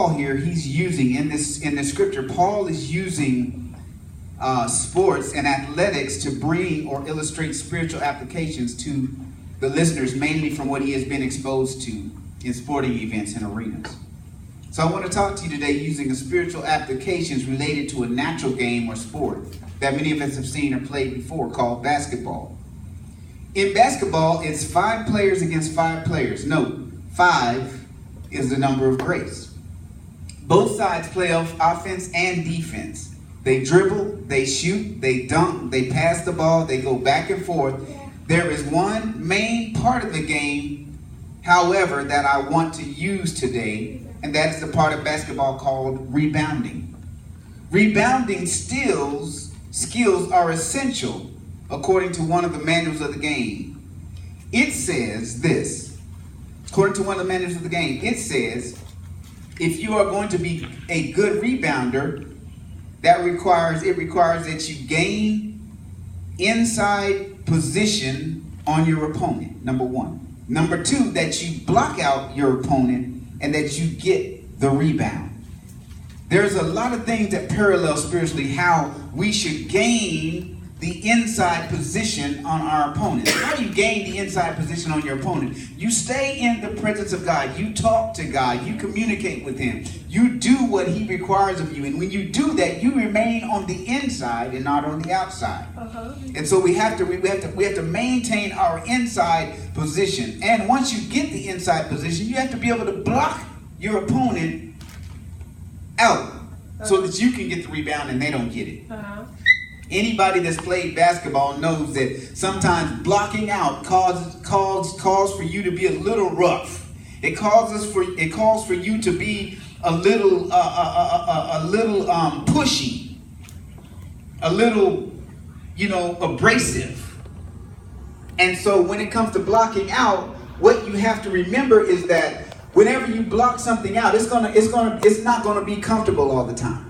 Paul here, he's using in this scripture, Paul is using sports and athletics to bring or illustrate spiritual applications to the listeners, mainly from what he has been exposed to in sporting events and arenas. So I want to talk to you today using spiritual applications related to a natural game or sport that many of us have seen or played before, called basketball. In basketball, it's 5 players against 5 players. Note, 5 is the number of grace. Both sides play offense and defense. They dribble, they shoot, they dunk, they pass the ball, they go back and forth. There is one main part of the game, however, that I want to use today, and that's the part of basketball called rebounding. Rebounding skills are essential according to one of the manuals of the game. It says this, according to one of the manuals of the game, it says, if you are going to be a good rebounder, it requires that you gain inside position on your opponent, number 1. Number 2, that you block out your opponent and that you get the rebound. There's a lot of things that parallel spiritually how we should gain the inside position on our opponent. How do you gain the inside position on your opponent? You stay in the presence of God. You talk to God. You communicate with him. You do what he requires of you. And when you do that, you remain on the inside and not on the outside. And so we have to maintain our inside position. And once you get the inside position, you have to be able to block your opponent out so that you can get the rebound and they don't get it. Anybody that's played basketball knows that sometimes blocking out calls for you to be a little rough. It calls for you to be a little pushy, a little, abrasive. And so when it comes to blocking out, what you have to remember is that whenever you block something out, it's not gonna be comfortable all the time.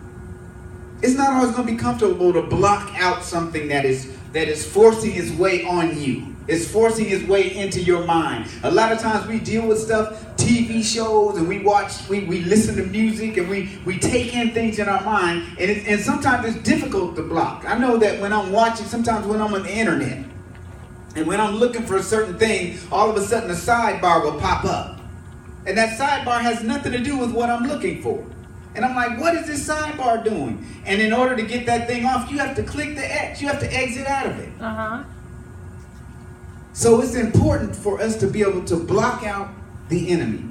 It's not always going to be comfortable to block out something that is forcing its way on you. It's forcing its way into your mind. A lot of times we deal with stuff, TV shows, and we listen to music, and we take in things in our mind, and sometimes it's difficult to block. I know that when I'm watching, sometimes when I'm on the internet, and when I'm looking for a certain thing, all of a sudden a sidebar will pop up. And that sidebar has nothing to do with what I'm looking for. And I'm like, what is this sidebar doing? And in order to get that thing off, you have to click the X. You have to exit out of it. So it's important for us to be able to block out the enemy.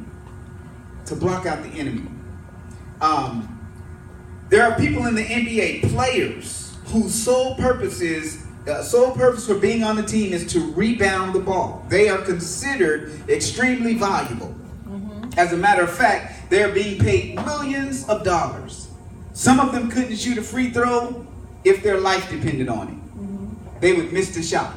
There are people in the NBA, players, whose sole purpose for being on the team is to rebound the ball. They are considered extremely valuable. As a matter of fact, they're being paid millions of dollars. Some of them couldn't shoot a free throw if their life depended on it. They would miss the shot.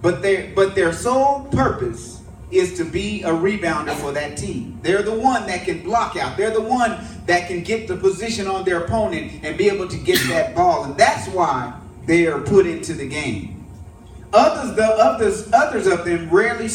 But their sole purpose is to be a rebounder for that team. They're the one that can block out. They're the one that can get the position on their opponent and be able to get that ball. And that's why they are put into the game. Others of them rarely